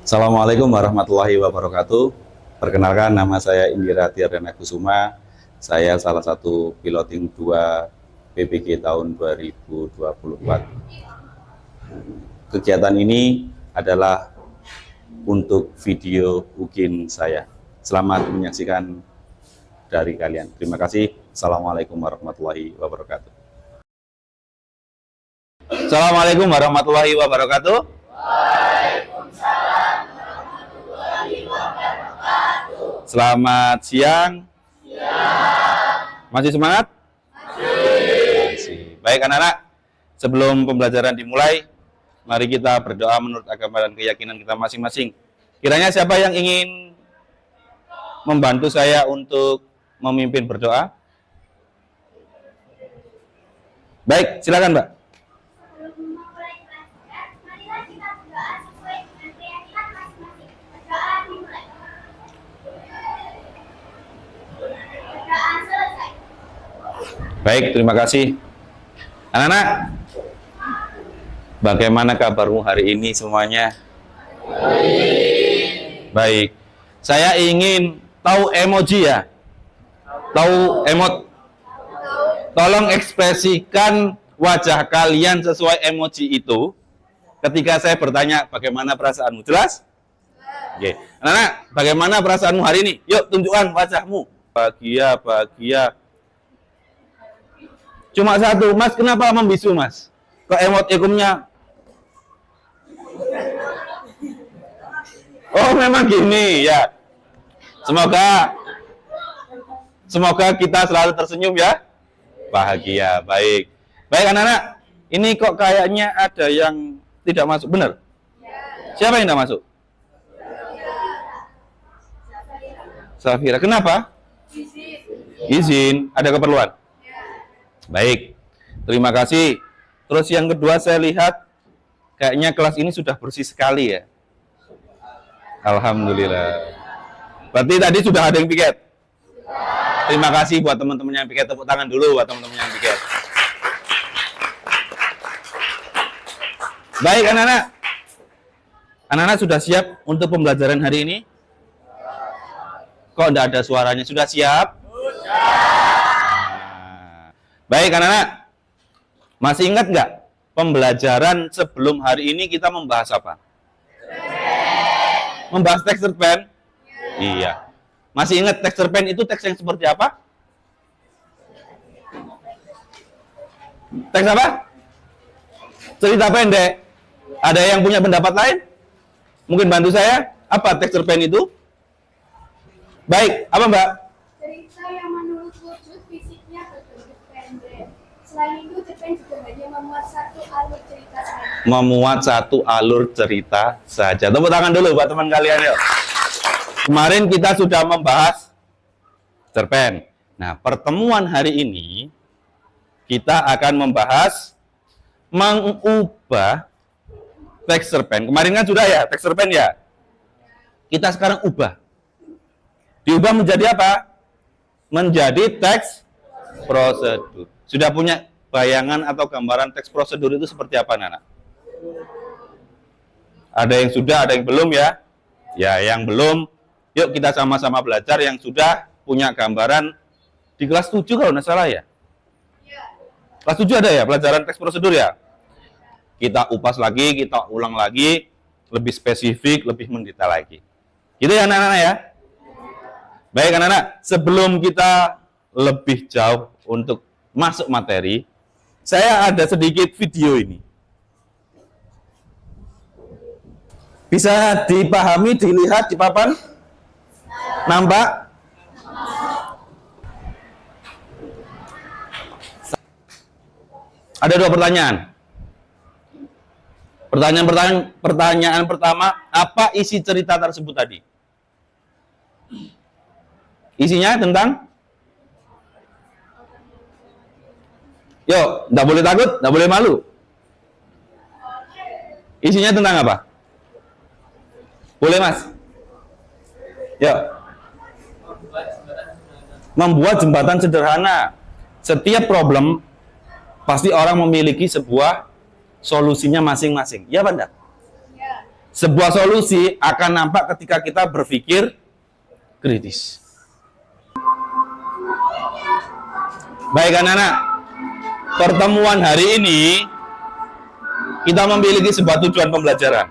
Assalamualaikum warahmatullahi wabarakatuh. Perkenalkan, nama saya Indira Tiardana Kusuma. Saya salah satu piloting 2 PPG tahun 2024. Kegiatan ini adalah untuk video UGIN saya. Selamat menyaksikan dari kalian. Terima kasih. Assalamualaikum warahmatullahi wabarakatuh. Assalamualaikum warahmatullahi wabarakatuh. Selamat siang. Masih semangat? Masih. Baik anak-anak, sebelum pembelajaran dimulai, mari kita berdoa menurut agama dan keyakinan kita masing-masing. Kiranya siapa yang ingin membantu saya untuk memimpin berdoa? Baik, silakan Mbak. Baik, terima kasih. Anak-anak, bagaimana kabarmu hari ini semuanya? Baik. Saya ingin tahu emoji ya? Tahu emot? Tolong ekspresikan wajah kalian sesuai emoji itu ketika saya bertanya bagaimana perasaanmu. Jelas? Oke. Anak-anak, bagaimana perasaanmu hari ini? Yuk, tunjukkan wajahmu. Bahagia, bahagia. Cuma satu, Mas, kenapa membisu, Mas? Kok emot ikumnya? Oh, memang gini, ya. Semoga kita selalu tersenyum ya. Bahagia, baik. Baik, anak-anak. Ini kok kayaknya ada yang tidak masuk, benar? Siapa yang tidak masuk? Safira. Kenapa? Izin. Ada keperluan? Baik, terima kasih. Terus yang kedua, saya lihat kayaknya kelas ini sudah bersih sekali ya. Alhamdulillah. Berarti tadi sudah ada yang piket? Terima kasih buat teman-teman yang piket. Tepuk tangan dulu buat teman-teman yang piket. Baik anak-anak. Anak-anak sudah siap untuk pembelajaran hari ini? Kok tidak ada suaranya? Sudah siap? Baik anak-anak, masih ingat nggak pembelajaran sebelum hari ini kita membahas apa? Membahas teks cerpen? Iya. Masih ingat teks cerpen itu teks yang seperti apa? Teks apa? Cerita pendek. Ada yang punya pendapat lain? Mungkin bantu saya. Apa teks cerpen itu? Baik, apa Mbak? Cerita yang menurut wujud fisiknya berbentuk pendek. Selain itu, cerpen juga hanya memuat satu alur cerita saja. Memuat satu alur cerita saja. Tepuk tangan dulu buat teman kalian yuk. Kemarin kita sudah membahas cerpen. Nah, pertemuan hari ini kita akan membahas mengubah teks cerpen. Kemarin kan sudah ya, teks cerpen ya. Kita sekarang ubah. Diubah menjadi apa? Menjadi teks prosedur. Sudah punya bayangan atau gambaran teks prosedur itu seperti apa, Nana? Ada yang sudah, ada yang belum ya? Ya, yang belum, yuk kita sama-sama belajar. Yang sudah punya gambaran di kelas 7 kalau nggak salah ya? Kelas 7 ada ya pelajaran teks prosedur ya? Kita upas lagi, kita ulang lagi, lebih spesifik, lebih mendetail lagi. Gitu ya anak-anak ya? Baik anak-anak, sebelum kita lebih jauh untuk masuk materi, saya ada sedikit video ini. Bisa dipahami, dilihat di papan? Nampak? Ada dua pertanyaan. Pertanyaan pertama, apa isi cerita tersebut tadi? Isinya tentang? Yuk, nggak boleh takut, nggak boleh malu. Isinya tentang apa? Boleh mas? Yuk. Membuat jembatan sederhana. Setiap problem pasti orang memiliki sebuah solusinya masing-masing. Ya, Banda? Sebuah solusi akan nampak ketika kita berpikir kritis. Baik anak-anak, pertemuan hari ini kita memiliki sebuah tujuan pembelajaran.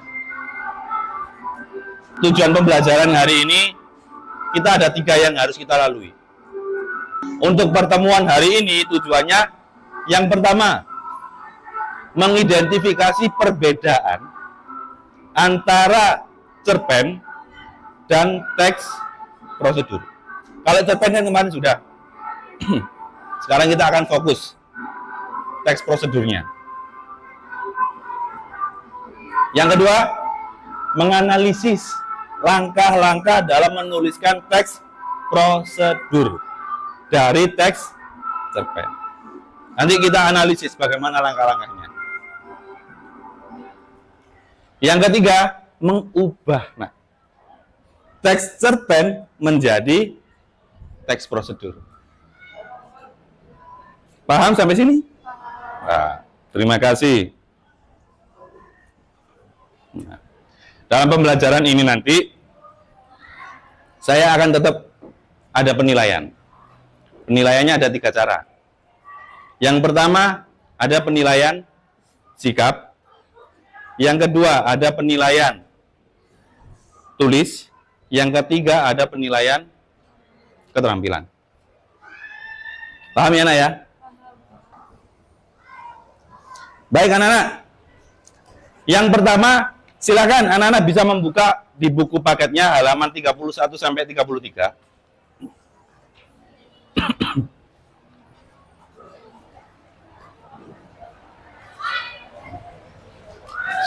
Tujuan pembelajaran hari ini kita ada 3 yang harus kita lalui. Untuk pertemuan hari ini tujuannya yang pertama, mengidentifikasi perbedaan antara cerpen dan teks prosedur. Kalau cerpen kan kemarin sudah. Sekarang kita akan fokus teks prosedurnya. Yang kedua, menganalisis langkah-langkah dalam menuliskan teks prosedur dari teks cerpen. Nanti kita analisis bagaimana langkah-langkahnya. Yang ketiga, mengubah teks cerpen menjadi teks prosedur. Paham sampai sini? Nah, terima kasih. Nah, dalam pembelajaran ini nanti saya akan tetap ada penilaian. Penilaiannya ada 3 cara. Yang pertama ada penilaian sikap. Yang kedua ada penilaian tulis. Yang ketiga ada penilaian keterampilan. Paham ya nak ya? Baik anak-anak. Yang pertama, silakan anak-anak bisa membuka di buku paketnya halaman 31 sampai 33.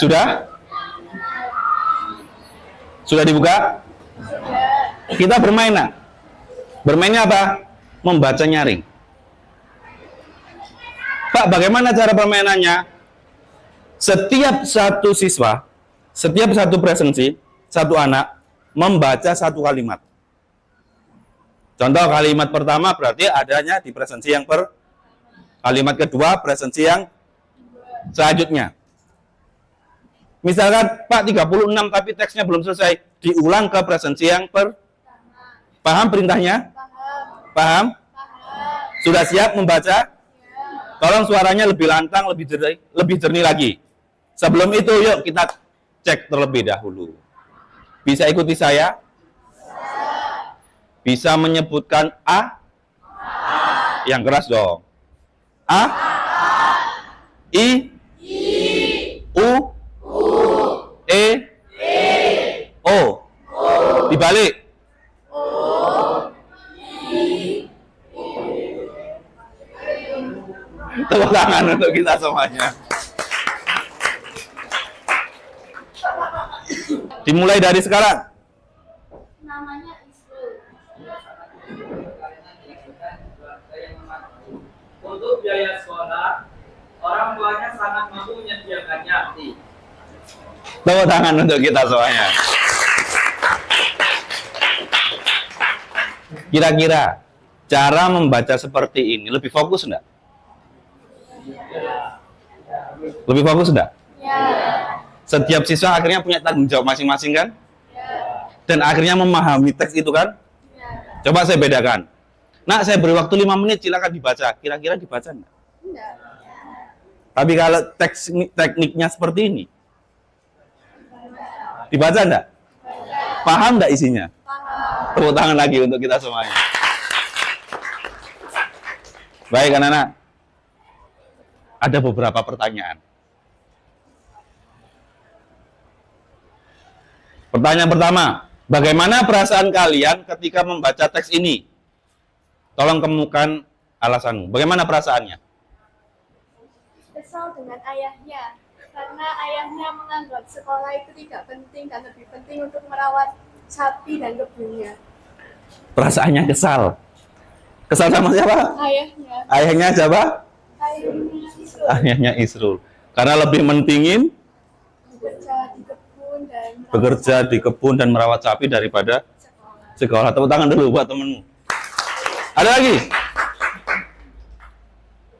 Sudah? Sudah dibuka? Kita bermain nak. Bermainnya apa? Membaca nyaring. Pak, bagaimana cara permainannya? Setiap satu siswa, setiap satu presensi, satu anak membaca 1 kalimat. Contoh kalimat pertama berarti adanya di presensi yang kalimat kedua presensi yang selanjutnya. Misalkan Pak 36 tapi teksnya belum selesai, diulang ke presensi yang Paham perintahnya? Paham? Sudah siap membaca? Tolong suaranya lebih lantang, lebih jernih lagi. Sebelum itu, yuk kita cek terlebih dahulu. Bisa ikuti saya? Bisa menyebutkan A? Yang keras dong. A? I? U? E? O? Dibalik. Tepuk tangan untuk kita semuanya. Dimulai dari sekarang. Namanya Isrul. Untuk biaya sekolah, orang tuanya sangat mampu menyediakannya. Tepuk tangan untuk kita semuanya. Kira-kira cara membaca seperti ini lebih fokus enggak? Lebih fokus enggak? Ya. Setiap siswa akhirnya punya tanggung jawab masing-masing kan? Dan akhirnya memahami teks itu kan? Coba saya bedakan. Nak, saya beri waktu 5 menit, silakan dibaca. Kira-kira dibaca enggak? Enggak. Tapi kalau tekniknya seperti ini, dibaca enggak? Paham enggak isinya? Paham. Tepuk tangan lagi untuk kita semuanya. Baik anak-anak. Ada beberapa pertanyaan. Pertanyaan pertama, bagaimana perasaan kalian ketika membaca teks ini? Tolong kemukan alasanmu. Bagaimana perasaannya? Kesal dengan ayahnya, karena ayahnya menganggap sekolah itu tidak penting dan lebih penting untuk merawat sapi dan kebunnya. Perasaannya kesal. Kesal sama siapa? Ayahnya. Ayahnya siapa? Ayahnya Isrul. Ayahnya Isrul. Karena lebih mentingin bekerja di kebun dan merawat bekerja di kebun dan merawat sapi daripada sekolah. sekolah. Tepuk tangan dulu buat temenmu. Ada lagi?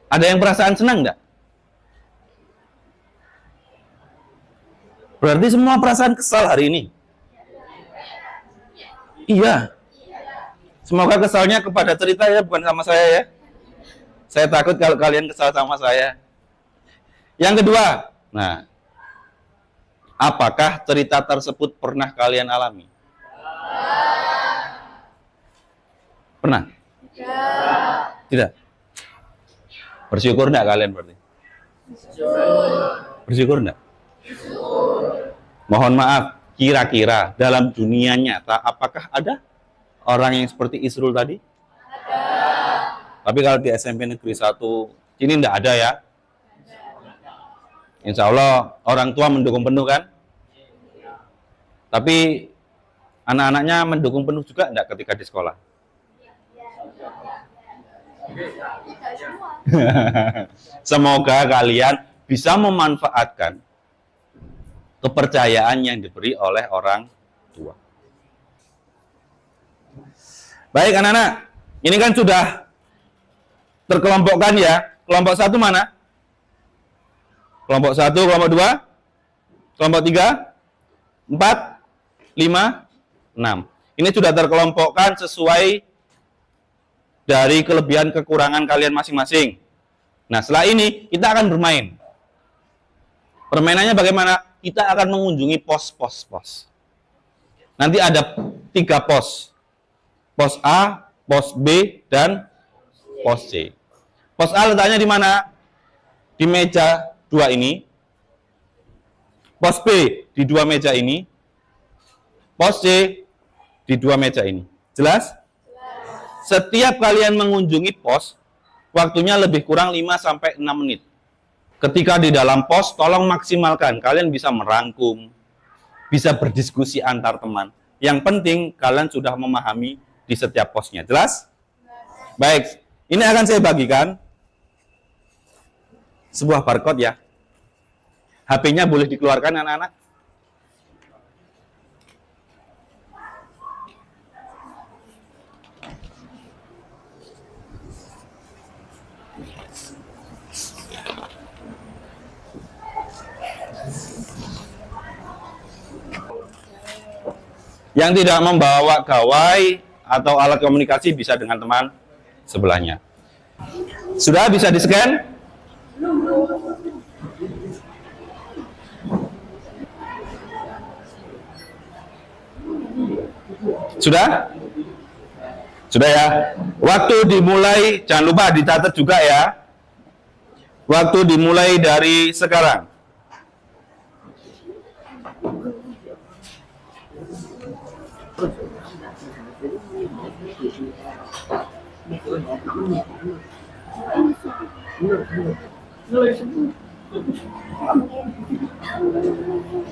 Ada yang perasaan senang enggak? Berarti semua perasaan kesal hari ini? Iya. Semoga kesalnya kepada cerita ya, bukan sama saya ya. Saya takut kalau kalian kesal sama saya. Yang kedua, nah, apakah cerita tersebut pernah kalian alami? Pernah? Tidak? Bersyukur enggak kalian berarti? Bersyukur enggak? Mohon maaf, kira-kira dalam dunia nyata apakah ada orang yang seperti Isrul tadi? Tapi kalau di SMP Negeri 1 ini enggak ada ya? Insya Allah orang tua mendukung penuh kan? Tapi anak-anaknya mendukung penuh juga enggak ketika di sekolah? Semoga kalian bisa memanfaatkan kepercayaan yang diberi oleh orang tua. Baik anak-anak, ini kan sudah terkelompokkan ya. Kelompok 1 mana? Kelompok 1, kelompok 2, kelompok 3, 4, 5, 6. Ini sudah terkelompokkan sesuai dari kelebihan kekurangan kalian masing-masing. Nah, setelah ini kita akan bermain. Permainannya bagaimana? Kita akan mengunjungi pos. Nanti ada 3 pos. Pos A, pos B, dan pos C. Pos A letaknya di mana? Di meja 2 ini. Pos B di 2 meja ini. Pos C di 2 meja ini. Jelas? Setiap kalian mengunjungi pos, waktunya lebih kurang 5-6 menit. Ketika di dalam pos, tolong maksimalkan. Kalian bisa merangkum, bisa berdiskusi antar teman. Yang penting, kalian sudah memahami di setiap posnya. Jelas? Baik, ini akan saya bagikan sebuah barcode ya. HP-nya boleh dikeluarkan anak-anak? Yang tidak membawa gawai atau alat komunikasi bisa dengan teman sebelahnya. Sudah bisa di-scan? Sudah? Sudah ya? Waktu dimulai, jangan lupa dicatat juga ya. Waktu dimulai dari sekarang.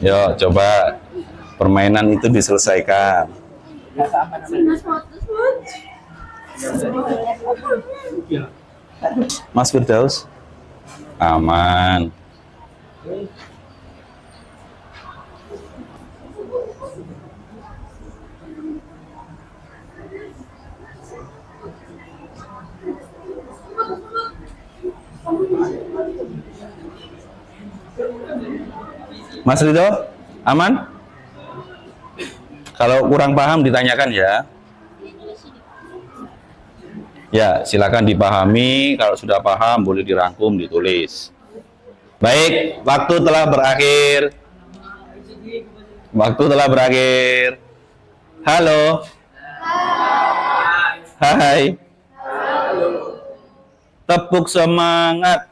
Yo, coba permainan itu diselesaikan. Mas Firdaus, aman. Mas Ridho, aman? Kalau kurang paham ditanyakan ya. Ya, silakan dipahami. Kalau sudah paham boleh dirangkum, ditulis. Baik, waktu telah berakhir. Waktu telah berakhir. Halo. Hai. Tepuk semangat.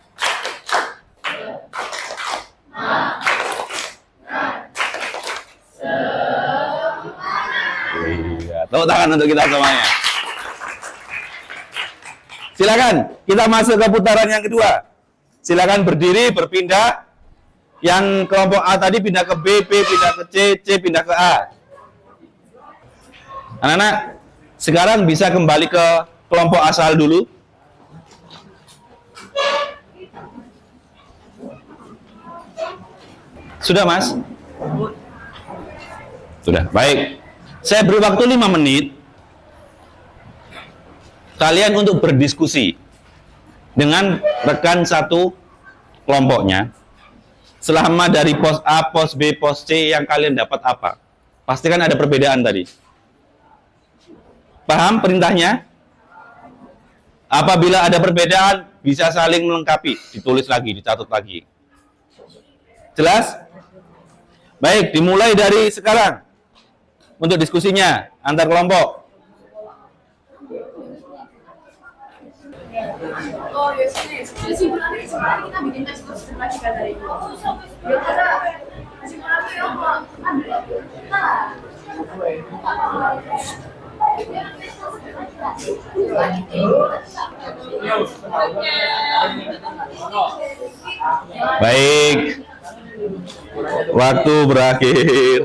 Tepuk tangan untuk kita semuanya. Silakan, kita masuk ke putaran yang kedua. Silakan berdiri, berpindah. Yang kelompok A tadi pindah ke B, B pindah ke C, C pindah ke A. Anak-anak, sekarang bisa kembali ke kelompok asal dulu. Sudah, Mas? Sudah, baik. Saya beri waktu 5 menit kalian untuk berdiskusi dengan rekan satu kelompoknya. selama dari pos A, pos B, pos C yang kalian dapat apa? Pasti kan ada perbedaan tadi. Paham perintahnya? Apabila ada perbedaan, bisa saling melengkapi, ditulis lagi, dicatat lagi. Jelas? Baik, dimulai dari sekarang. Untuk diskusinya antar kelompok. Oh, biasanya kesimpulannya sebenarnya kita bikin tes prosedur lagi kan dari itu. Ya karena kesimpulannya yang Baik. Waktu berakhir.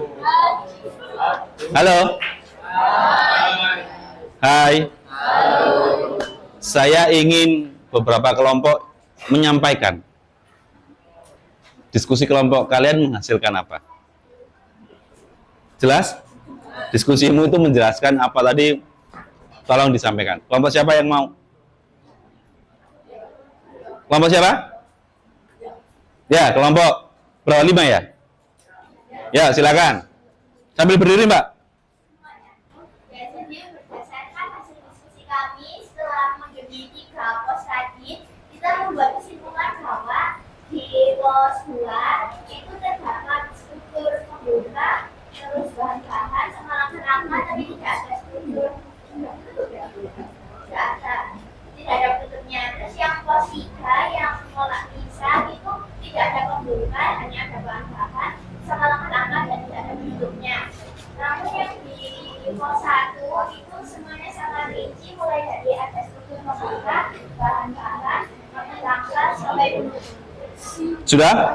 Halo. Hai. Saya ingin beberapa kelompok menyampaikan. Diskusi kelompok kalian menghasilkan apa? Jelas? Diskusimu itu menjelaskan apa tadi? Tolong disampaikan. Kelompok siapa yang mau? Kelompok siapa? Ya, kelompok berapa 5 ya? Ya, silakan. Sambil berdiri, Mbak. Ya, jadi berdasarkan hasil diskusi kami setelah menjadi 3 pos tadi, kita membuat kesimpulan bahwa di pos 2 itu terdapat struktur pembuka, terus bahan-bahan sama rangka-rangka, tapi tidak ada struktur, tidak ada bentuknya. Terus yang pos 3 yang menolak bisa itu tidak ada pembuka, hanya ada bahan-bahan sama rangka-rangka dan tidak ada bentuknya. Namun yang di pos 1 itu semuanya sangat rinci, mulai dari ada struktur pembuka, bahan-bahan, rangka sampai bentuk. Sudah?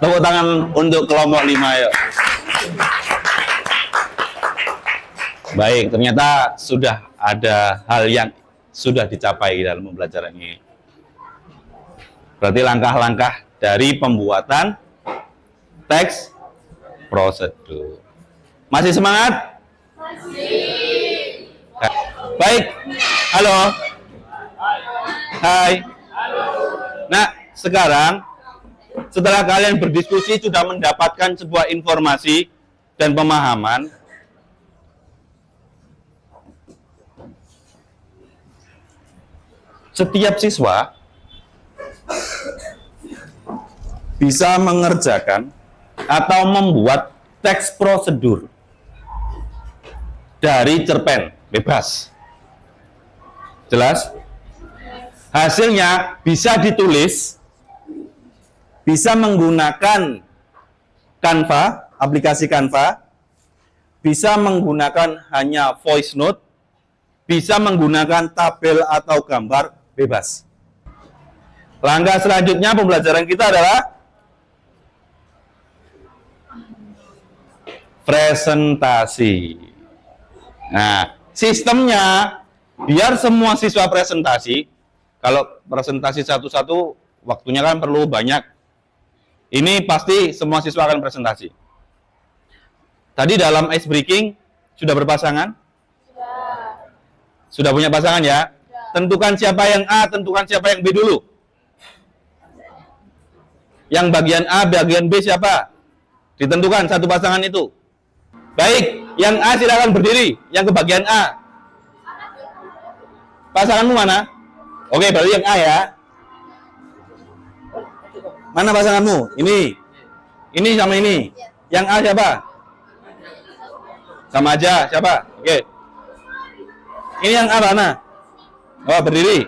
Tepuk tangan untuk kelompok 5, yuk. Baik, ternyata sudah ada hal yang sudah dicapai dalam pembelajaran ini. Berarti langkah-langkah dari pembuatan teks prosedur. Masih semangat? Masih. Baik. Halo. Hai. Nah, sekarang setelah kalian berdiskusi sudah mendapatkan sebuah informasi dan pemahaman, setiap siswa bisa mengerjakan atau membuat teks prosedur dari cerpen bebas. Jelas? Hasilnya bisa ditulis, bisa menggunakan Canva, aplikasi Canva, bisa menggunakan hanya voice note, bisa menggunakan tabel atau gambar bebas. Langkah selanjutnya pembelajaran kita adalah presentasi. Nah, sistemnya biar semua siswa presentasi. Kalau presentasi satu-satu waktunya kan perlu banyak. Ini pasti semua siswa akan presentasi. Tadi dalam ice breaking sudah berpasangan? Sudah punya pasangan ya? Tentukan siapa yang A, tentukan siapa yang B dulu. Yang bagian A, bagian B siapa? Ditentukan satu pasangan itu. Baik, yang A silakan berdiri, yang ke bagian A. Pasanganmu mana? Oke, berarti yang A ya. Mana pasanganmu? Ini. Ini sama ini. Yang A siapa? Sama aja, siapa? Oke. Ini yang A mana? Oh, berdiri.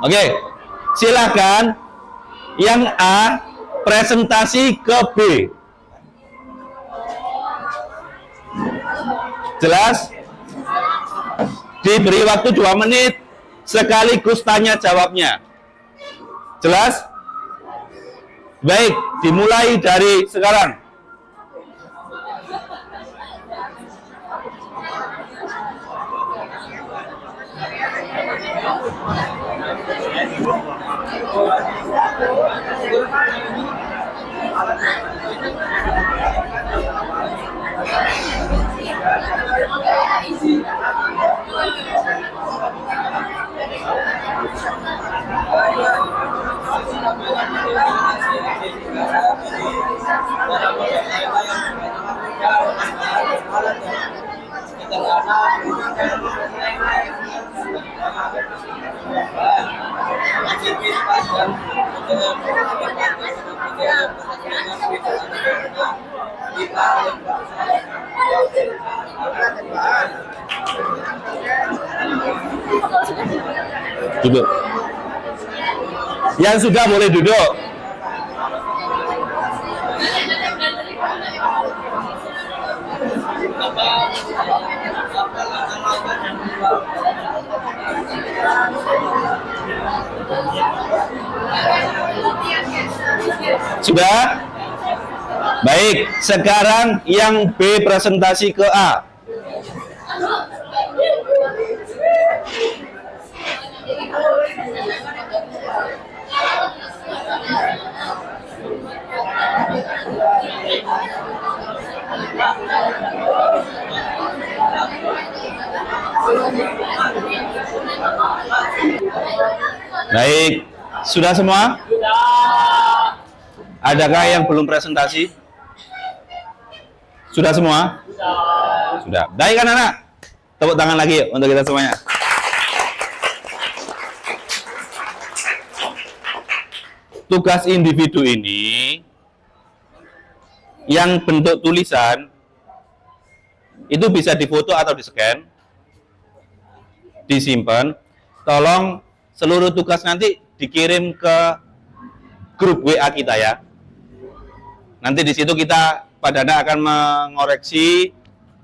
Oke. Silakan yang A presentasi ke B. Jelas? Diberi waktu 2 menit sekaligus tanya jawabnya. Jelas? Baik, dimulai dari sekarang. Duduk. Yang sudah boleh duduk. Sudah? Baik, sekarang yang B presentasi ke A. Baik, sudah semua? Adakah yang belum presentasi? Sudah semua? Sudah. Baik anak-anak, tepuk tangan lagi yuk untuk kita semuanya. Tugas individu ini yang bentuk tulisan itu bisa difoto atau di-scan, disimpan. Tolong seluruh tugas nanti dikirim ke grup WA kita ya. Nanti di situ kita Pak Dana akan mengoreksi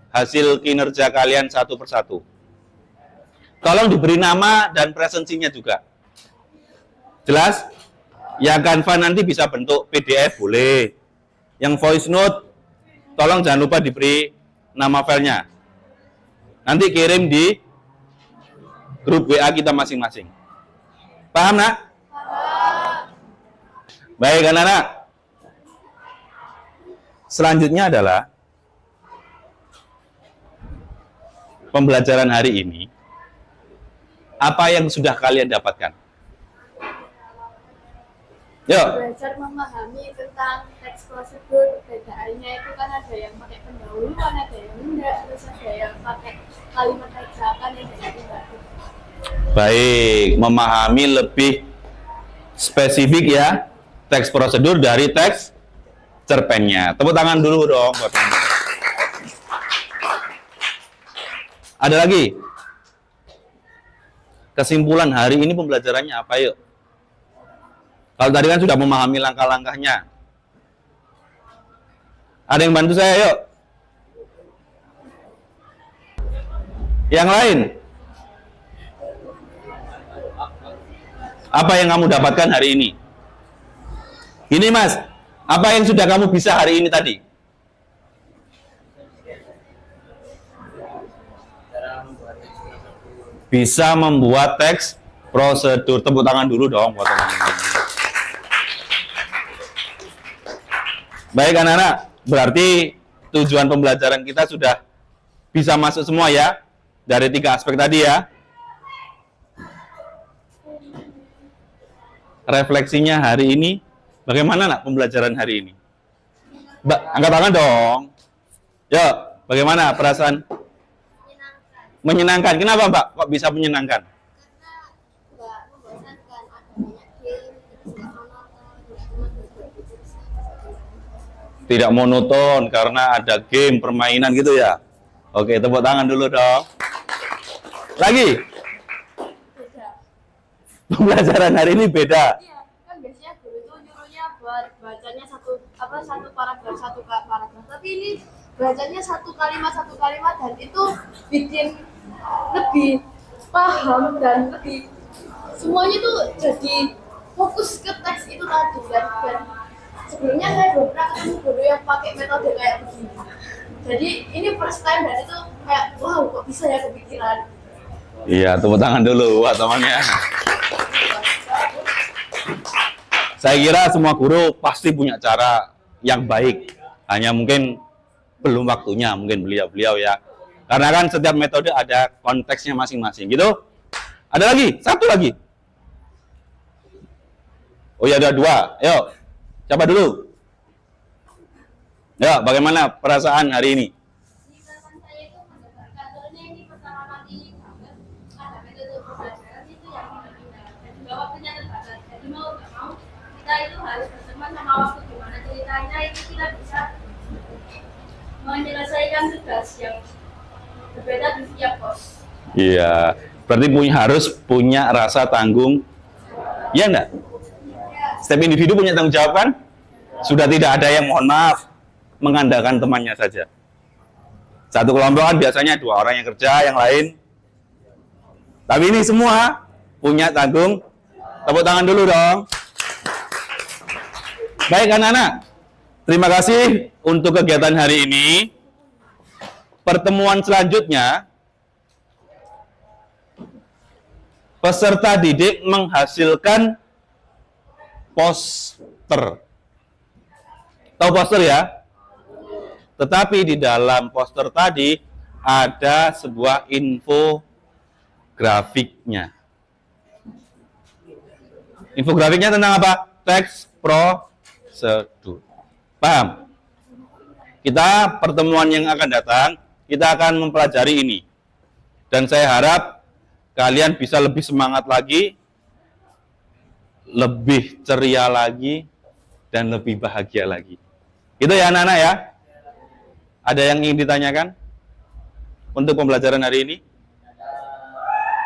hasil kinerja kalian satu persatu. Tolong diberi nama dan presensinya juga. Jelas? Yang Canva nanti bisa bentuk PDF boleh. Yang voice note tolong jangan lupa diberi nama filenya. Nanti kirim di grup WA kita masing-masing. Paham nak? Baik anak-anak. Selanjutnya adalah pembelajaran hari ini. Apa yang sudah kalian dapatkan? Yuk. Belajar memahami tentang teks prosedur, perbedaannya itu kan ada yang pakai pendahuluan, ada yang enggak, terus ada yang pakai kalimat ajakan yang tidak. Baik, memahami lebih spesifik ya teks prosedur dari teks cerpennya. Tepuk tangan dulu dong buat kamu. Ada lagi? Kesimpulan hari ini pembelajarannya apa yuk? Kalau tadi kan sudah memahami langkah-langkahnya. Ada yang bantu saya yuk? Yang lain? Apa yang kamu dapatkan hari ini? Ini mas, apa yang sudah kamu bisa hari ini tadi? Bisa membuat teks prosedur. Tepuk tangan dulu dong buat teman-teman. Baik anak-anak, berarti tujuan pembelajaran kita sudah bisa masuk semua ya, dari 3 aspek tadi ya. Refleksinya hari ini, bagaimana nak pembelajaran hari ini? Angkat tangan dong. Yuk, bagaimana perasaan? Menyenangkan. Kenapa Mbak? Kok bisa menyenangkan? Tidak monoton karena ada game, permainan gitu ya. Oke, tepuk tangan dulu dong. Lagi. Pembelajaran hari ini beda. Iya, kan biasanya guru itu nyuruhnya buat bacanya satu paragraf. Tapi ini bacanya satu kalimat dan itu bikin lebih paham dan lebih semuanya tuh jadi fokus ke teks itu tadi dan sebelumnya saya belum pernah ketemu guru yang pakai metode kayak begini. Jadi ini first time dan itu kayak wow kok bisa ya kepikiran. Iya, tepuk tangan dulu buat temannya. Saya kira semua guru pasti punya cara yang baik. Hanya mungkin belum waktunya, mungkin beliau-beliau ya. Karena kan setiap metode ada konteksnya masing-masing, gitu. Ada lagi? Satu lagi. Oh ya, ada 2. Yuk, siapa dulu? Ya, bagaimana perasaan hari ini? Di belakang saya itu mendebarkan, soalnya ini pertama kali banget ada metode pembelajaran itu yang pindah-pindah. Dan juga waktunya terbatas. Jadi mau nggak mau kita itu harus berteman sama waktu, gimana ceritanya itu kita bisa menyelesaikan tugas yang berbeda di setiap pos. Iya, berarti harus punya rasa tanggung. Iya enggak? Setiap individu punya tanggung jawab kan? Sudah tidak ada yang mohon maaf mengandalkan temannya saja. Satu kelompok kan biasanya 2 orang yang kerja, yang lain. Tapi ini semua punya tanggung. Tepuk tangan dulu dong. Baik anak-anak, terima kasih untuk kegiatan hari ini. Pertemuan selanjutnya, peserta didik menghasilkan poster. Tahu poster ya? Tetapi di dalam poster tadi ada sebuah infografiknya. Infografiknya tentang apa? Teks prosedur. Paham? Kita pertemuan yang akan datang, kita akan mempelajari ini. Dan saya harap kalian bisa lebih semangat lagi, lebih ceria lagi, dan lebih bahagia lagi. Itu ya anak-anak ya? Ada yang ingin ditanyakan untuk pembelajaran hari ini?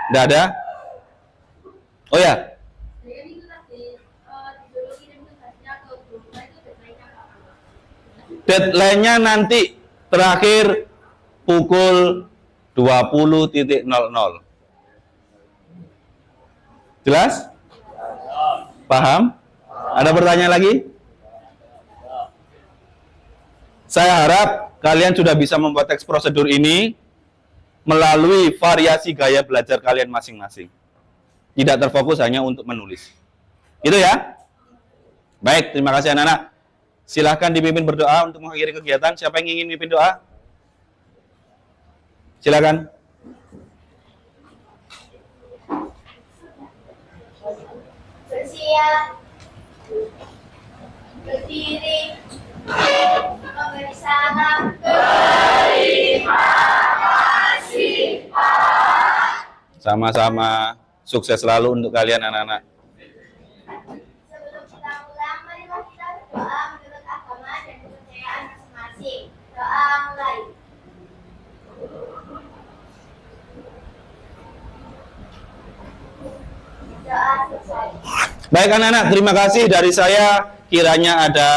Tidak ada? Oh ya? Jadi itu tadi disuruh kirim tugasnya ke grup, itu deadline-nya kapan? Deadline-nya nanti terakhir pukul 20.00. Jelas? Paham? Ada pertanyaan lagi? Saya harap kalian sudah bisa membuat teks prosedur ini melalui variasi gaya belajar kalian masing-masing. Tidak terfokus hanya untuk menulis. Itu ya? Baik, terima kasih anak-anak. Silahkan dipimpin berdoa untuk mengakhiri kegiatan. Siapa yang ingin mimpin doa? Silakan. Bersiap, berdiri, memberi salam, Sama-sama. Sukses selalu untuk kalian anak-anak. sebelum kita pulang, marilah kita berdoa menurut agama dan kepercayaan masing-masing. Doa mulai. Doa selesai. Baik anak-anak, terima kasih dari saya. Kiranya ada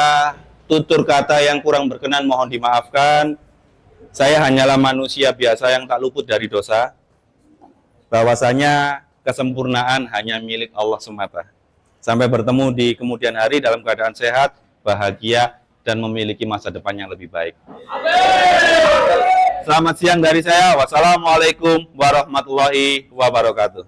tutur kata yang kurang berkenan, mohon dimaafkan. Saya hanyalah manusia biasa yang tak luput dari dosa. Bahwasanya kesempurnaan hanya milik Allah semata. Sampai bertemu di kemudian hari dalam keadaan sehat, bahagia, dan memiliki masa depan yang lebih baik. Selamat siang dari saya. Wassalamualaikum warahmatullahi wabarakatuh.